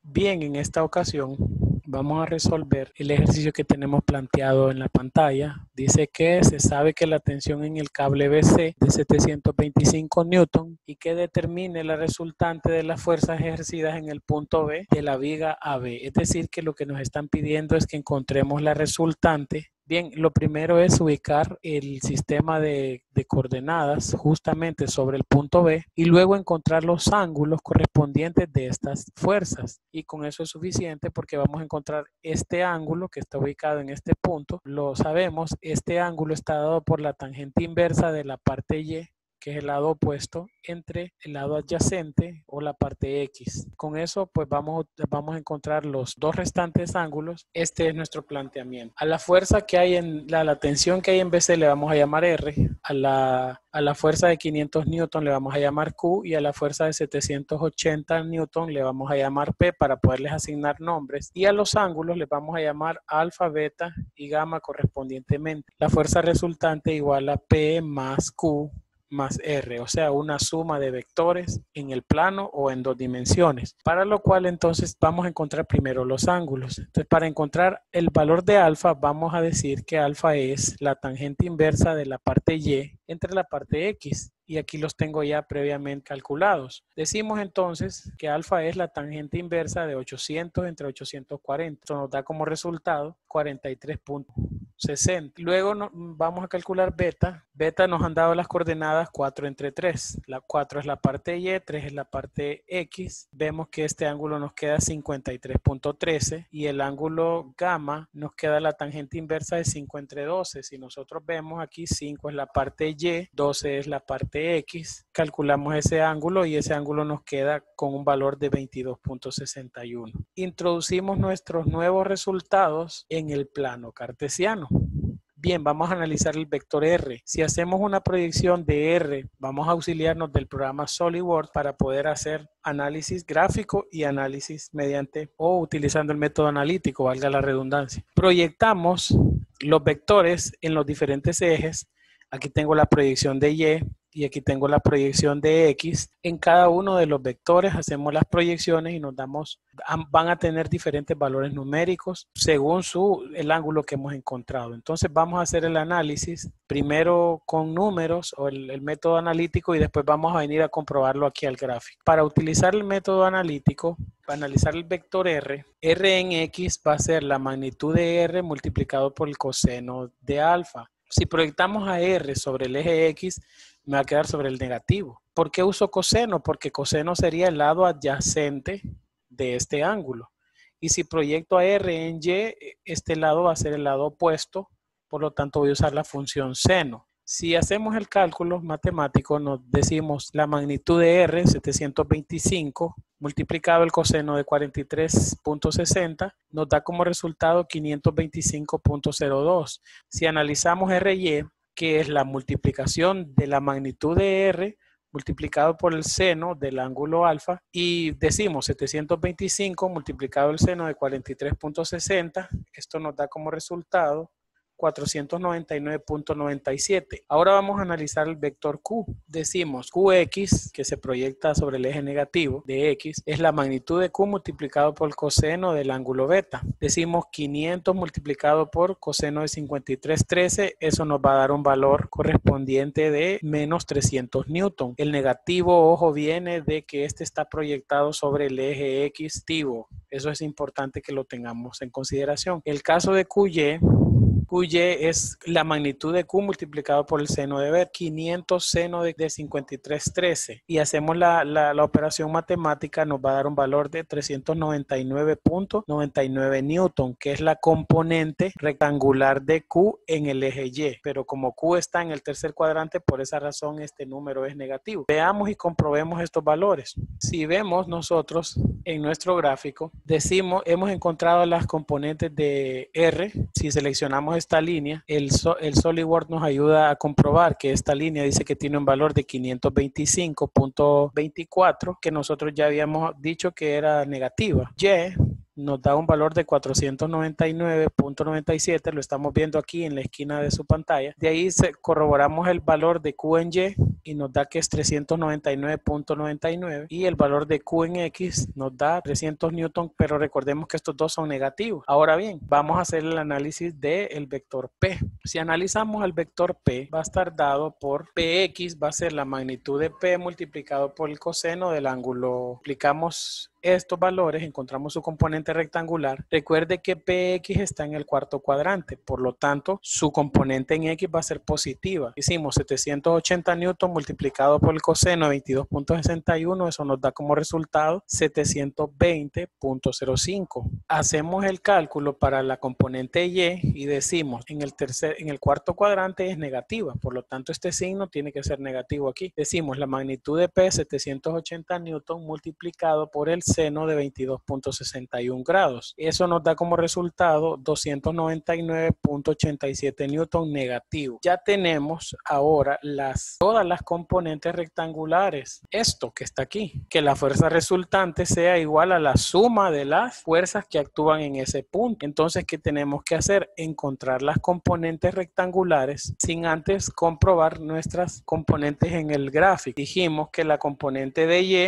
Bien, en esta ocasión vamos a resolver el ejercicio que tenemos planteado en la pantalla. Dice que se sabe que la tensión en el cable BC de 725 newton y que determine la resultante de las fuerzas ejercidas en el punto B de la viga AB. Es decir, que lo que nos están pidiendo es que encontremos la resultante. Bien, lo primero es ubicar el sistema de coordenadas justamente sobre el punto B y luego encontrar los ángulos correspondientes de estas fuerzas. Y con eso es suficiente porque vamos a encontrar este ángulo que está ubicado en este punto. Lo sabemos, este ángulo está dado por la tangente inversa de la parte Y, que es el lado opuesto, entre el lado adyacente o la parte X. Con eso pues vamos a encontrar los dos restantes ángulos. Este es nuestro planteamiento. A la fuerza que hay en la tensión que hay en BC le vamos a llamar R, a la fuerza de 500 newton le vamos a llamar Q y a la fuerza de 780 newton le vamos a llamar P para poderles asignar nombres, y a los ángulos les vamos a llamar alfa, beta y gamma correspondientemente. La fuerza resultante igual a P más Q más R, o sea, una suma de vectores en el plano o en dos dimensiones, para lo cual entonces vamos a encontrar primero los ángulos. Entonces, para encontrar el valor de alfa, vamos a decir que alfa es la tangente inversa de la parte Y entre la parte X, y aquí los tengo ya previamente calculados. Decimos entonces que alfa es la tangente inversa de 800 entre 840. Esto nos da como resultado 43.60. Luego vamos a calcular beta. Beta nos han dado las coordenadas 4 entre 3. La 4 es la parte Y, 3 es la parte X. Vemos que este ángulo nos queda 53.13 y el ángulo gamma nos queda la tangente inversa de 5 entre 12. Si nosotros vemos aquí, 5 es la parte Y, 12 es la parte X, calculamos ese ángulo y ese ángulo nos queda con un valor de 22.61. Introducimos nuestros nuevos resultados en el plano cartesiano. Bien, vamos a analizar el vector R. Si hacemos una proyección de R, vamos a auxiliarnos del programa SolidWorks para poder hacer análisis gráfico y análisis mediante o utilizando el método analítico, valga la redundancia. Proyectamos los vectores en los diferentes ejes. Aquí tengo la proyección de Y aquí tengo la proyección de X. En cada uno de los vectores hacemos las proyecciones y van a tener diferentes valores numéricos según el ángulo que hemos encontrado. Entonces vamos a hacer el análisis primero con números o el método analítico y después vamos a venir a comprobarlo aquí al gráfico. Para utilizar el método analítico, para analizar el vector R, R en X va a ser la magnitud de R multiplicado por el coseno de alfa. Si proyectamos a R sobre el eje X, me va a quedar sobre el negativo. ¿Por qué uso coseno? Porque coseno sería el lado adyacente de este ángulo. Y si proyecto a R en Y, este lado va a ser el lado opuesto, por lo tanto voy a usar la función seno. Si hacemos el cálculo matemático, nos decimos la magnitud de R, 725, multiplicado el coseno de 43.60, nos da como resultado 525.02. Si analizamos RY, que es la multiplicación de la magnitud de R multiplicado por el seno del ángulo alfa, y decimos 725 multiplicado el seno de 43.60, esto nos da como resultado 499.97. Ahora vamos a analizar el vector Q. Decimos Qx, que se proyecta sobre el eje negativo de X, es la magnitud de Q multiplicado por el coseno del ángulo beta. Decimos 500 multiplicado por coseno de 53.13, eso nos va a dar un valor correspondiente de menos 300 newton. El negativo, ojo, viene de que este está proyectado sobre el eje X activo. Eso es importante que lo tengamos en consideración. El caso de QY es la magnitud de Q multiplicado por el seno de beta, 500 seno de 53.13, y hacemos la operación matemática, nos va a dar un valor de 399.99 newton, que es la componente rectangular de Q en el eje Y, pero como Q está en el tercer cuadrante, por esa razón este número es negativo. Veamos y comprobemos estos valores. Si vemos nosotros en nuestro gráfico, hemos encontrado las componentes de R. Si seleccionamos esta línea, el SolidWorks nos ayuda a comprobar que esta línea dice que tiene un valor de 525.24, que nosotros ya habíamos dicho que era negativa. Y nos da un valor de 499.97, lo estamos viendo aquí en la esquina de su pantalla. De ahí corroboramos el valor de Q en Y y nos da que es 399.99 y el valor de Q en X nos da 300 newton, pero recordemos que estos dos son negativos. Ahora bien, vamos a hacer el análisis del vector P. Si analizamos el vector P, va a estar dado por Px, va a ser la magnitud de P multiplicado por el coseno del ángulo. Aplicamos estos valores, encontramos su componente rectangular. Recuerde que Px está en el cuarto cuadrante, por lo tanto, su componente en X va a ser positiva. Hicimos 780 newton multiplicado por el coseno de 22.61, eso nos da como resultado 720.05. Hacemos el cálculo para la componente Y y decimos, en el cuarto cuadrante es negativa, por lo tanto, este signo tiene que ser negativo aquí. Decimos, la magnitud de P, 780 newton multiplicado por el seno de 22.61 grados. Eso nos da como resultado 299.87 newton negativo. Ya tenemos ahora todas las componentes rectangulares. Esto que está aquí, que la fuerza resultante sea igual a la suma de las fuerzas que actúan en ese punto. Entonces, ¿qué tenemos que hacer? Encontrar las componentes rectangulares sin antes comprobar nuestras componentes en el gráfico. Dijimos que la componente de Y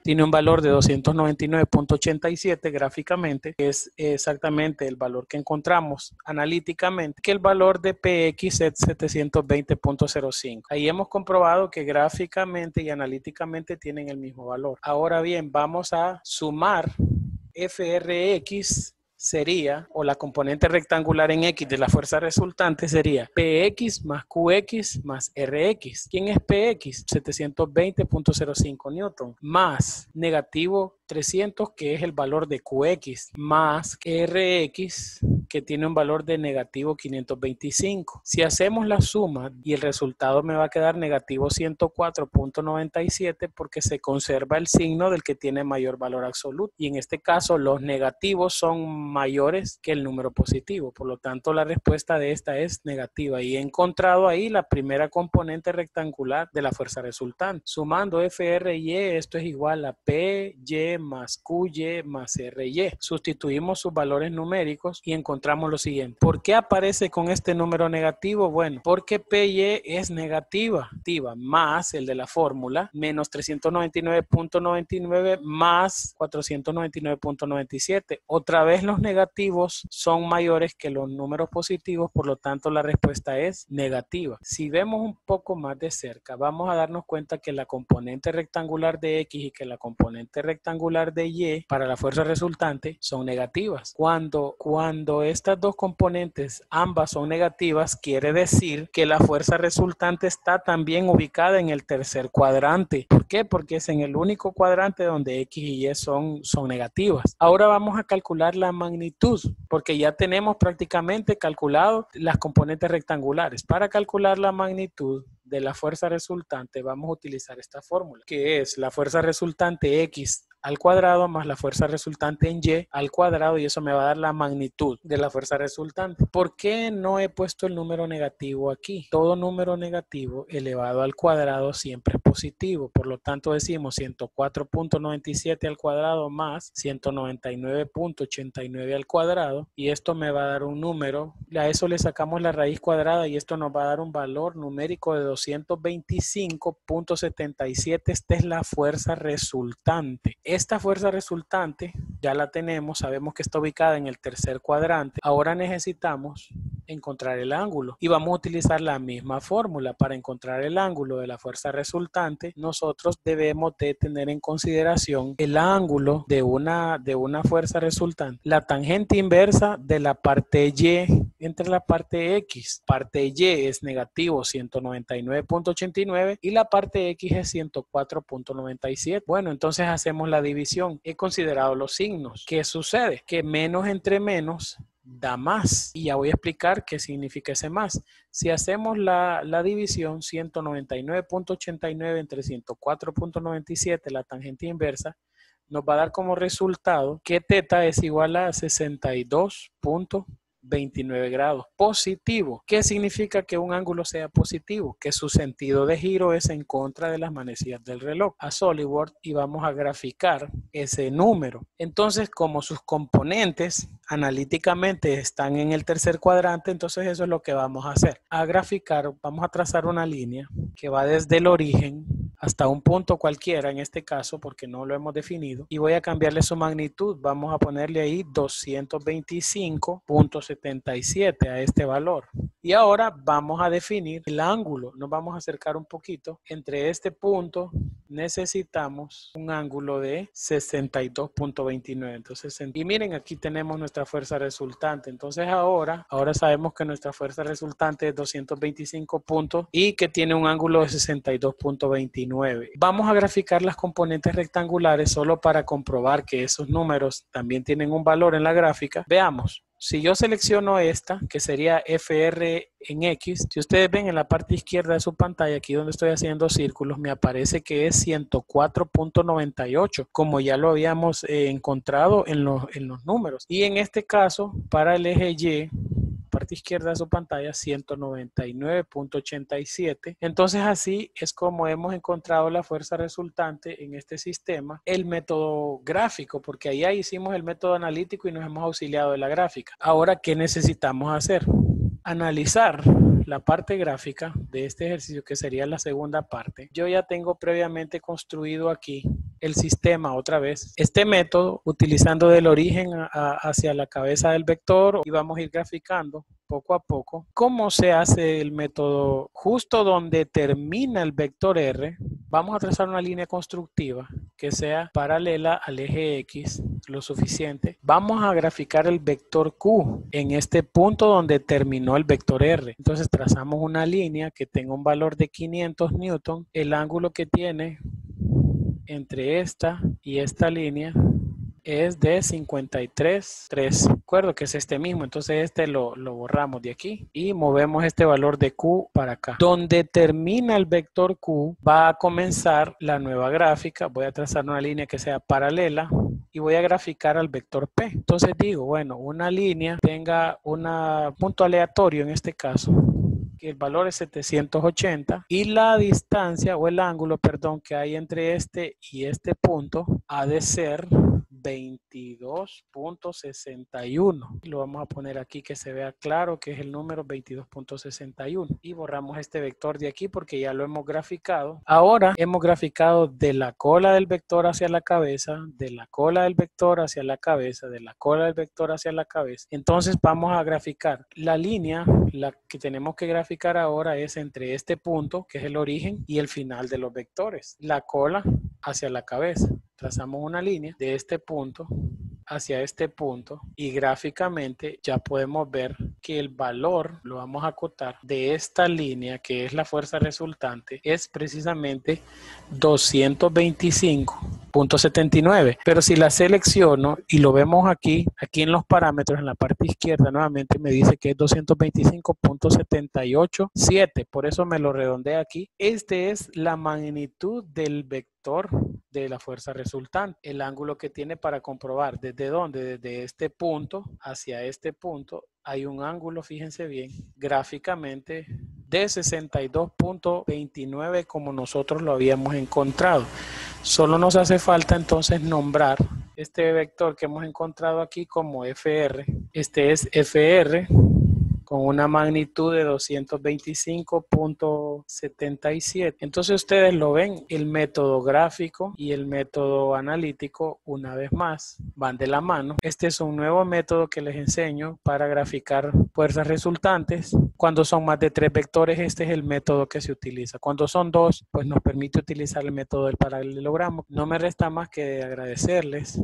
tiene un valor de 299.87 gráficamente, que es exactamente el valor que encontramos analíticamente, que el valor de Px es 720.05. Ahí hemos comprobado que gráficamente y analíticamente tienen el mismo valor. Ahora bien, vamos a sumar FRX sería, o la componente rectangular en X de la fuerza resultante sería Px más Qx más Rx. ¿Quién es Px? 720.05 newton más negativo 300, que es el valor de Qx, más Rx, que tiene un valor de negativo 525. Si hacemos la suma y el resultado me va a quedar negativo 104.97 porque se conserva el signo del que tiene mayor valor absoluto. Y en este caso los negativos son mayores que el número positivo. Por lo tanto, la respuesta de esta es negativa. Y he encontrado ahí la primera componente rectangular de la fuerza resultante. Sumando FRY, esto es igual a PY más QY más RY. Sustituimos sus valores numéricos y encontramos lo siguiente. ¿Por qué aparece con este número negativo? Bueno, porque PY es negativa, más el de la fórmula, menos 399.99 más 499.97. Otra vez los negativos son mayores que los números positivos, por lo tanto la respuesta es negativa. Si vemos un poco más de cerca, vamos a darnos cuenta que la componente rectangular de X y que la componente rectangular de Y para la fuerza resultante son negativas. Cuando estas dos componentes ambas son negativas, quiere decir que la fuerza resultante está también ubicada en el tercer cuadrante. ¿Por qué? Porque es en el único cuadrante donde X y Y son negativas. Ahora vamos a calcular la magnitud, porque ya tenemos prácticamente calculado las componentes rectangulares. Para calcular la magnitud de la fuerza resultante vamos a utilizar esta fórmula, que es la fuerza resultante X al cuadrado más la fuerza resultante en Y al cuadrado, y eso me va a dar la magnitud de la fuerza resultante. ¿Por qué no he puesto el número negativo aquí? Todo número negativo elevado al cuadrado siempre es positivo, por lo tanto decimos 104.97 al cuadrado más 199.89 al cuadrado, y esto me va a dar un número, a eso le sacamos la raíz cuadrada y esto nos va a dar un valor numérico de 225.77. Esta es la fuerza resultante. Esta fuerza resultante ya la tenemos, sabemos que está ubicada en el tercer cuadrante. Ahora necesitamos encontrar el ángulo y vamos a utilizar la misma fórmula. Para encontrar el ángulo de la fuerza resultante, nosotros debemos de tener en consideración el ángulo de una fuerza resultante, la tangente inversa de la parte Y entre la parte X. Parte Y es negativo 199.89 y la parte X es 104.97. Bueno, entonces hacemos la división. He considerado los signos. ¿Qué sucede? Que menos entre menos da más. Y ya voy a explicar qué significa ese más. Si hacemos la división, 199.89 entre 104.97, la tangente inversa, nos va a dar como resultado que teta es igual a 62.2. 29 grados. Positivo. ¿Qué significa que un ángulo sea positivo? Que su sentido de giro es en contra de las manecillas del reloj. A SolidWorks y vamos a graficar ese número. Entonces, como sus componentes analíticamente están en el tercer cuadrante, entonces eso es lo que vamos a hacer. A graficar, vamos a trazar una línea que va desde el origen hasta un punto cualquiera, en este caso, porque no lo hemos definido, y voy a cambiarle su magnitud. Vamos a ponerle ahí 225.77 a este valor. Y ahora vamos a definir el ángulo. Nos vamos a acercar un poquito. Entre este punto necesitamos un ángulo de 62.29. Entonces, y miren, aquí tenemos nuestra fuerza resultante. Entonces ahora sabemos que nuestra fuerza resultante es 225 puntos y que tiene un ángulo de 62.29. Vamos a graficar las componentes rectangulares solo para comprobar que esos números también tienen un valor en la gráfica. Veamos. Si yo selecciono esta, que sería FR en X, si ustedes ven en la parte izquierda de su pantalla, aquí donde estoy haciendo círculos, me aparece que es 104.98, como ya lo habíamos encontrado en los números. Y en este caso, para el eje Y, parte izquierda de su pantalla, 199.87. Entonces así es como hemos encontrado la fuerza resultante en este sistema. El método gráfico, porque ahí hicimos el método analítico y nos hemos auxiliado de la gráfica. Ahora, ¿qué necesitamos hacer? Analizar la parte gráfica de este ejercicio, que sería la segunda parte. Yo ya tengo previamente construido aquí el sistema otra vez. Este método, utilizando del origen hacia la cabeza del vector, y vamos a ir graficando poco a poco. ¿Cómo se hace el método? Justo donde termina el vector R, vamos a trazar una línea constructiva que sea paralela al eje X lo suficiente. Vamos a graficar el vector Q en este punto donde terminó el vector R. Entonces trazamos una línea que tenga un valor de 500 newton. El ángulo que tiene entre esta y esta línea es de 53.3. Recuerdo que es este mismo, entonces este lo borramos de aquí y movemos este valor de Q para acá. Donde termina el vector Q va a comenzar la nueva gráfica. Voy a trazar una línea que sea paralela y voy a graficar al vector P. Entonces digo, bueno, una línea tenga un punto aleatorio en este caso, que el valor es 780 y la distancia o el ángulo, perdón, que hay entre este y este punto ha de ser 22.61. Lo vamos a poner aquí que se vea claro que es el número 22.61 y borramos este vector de aquí porque ya lo hemos graficado. Ahora hemos graficado de la cola del vector hacia la cabeza, de la cola del vector hacia la cabeza, de la cola del vector hacia la cabeza. Entonces vamos a graficar la línea. La que tenemos que graficar ahora es entre este punto, que es el origen, y el final de los vectores. La cola hacia la cabeza. Trazamos una línea de este punto hacia este punto y gráficamente ya podemos ver que el valor, lo vamos a acotar, de esta línea que es la fuerza resultante es precisamente 225.79. Pero si la selecciono y lo vemos aquí en los parámetros en la parte izquierda, nuevamente me dice que es 225.787. Por eso me lo redondeé aquí. Este es la magnitud del vector de la fuerza resultante. El ángulo que tiene para comprobar desde dónde, desde este punto hacia este punto, hay un ángulo, fíjense bien, gráficamente de 62.29 como nosotros lo habíamos encontrado. Solo nos hace falta entonces nombrar este vector que hemos encontrado aquí como FR. Este es FR con una magnitud de 225.77. Entonces ustedes lo ven, el método gráfico y el método analítico una vez más van de la mano. Este es un nuevo método que les enseño para graficar fuerzas resultantes. Cuando son más de 3 vectores, este es el método que se utiliza. Cuando son 2, pues nos permite utilizar el método del paralelogramo. No me resta más que agradecerles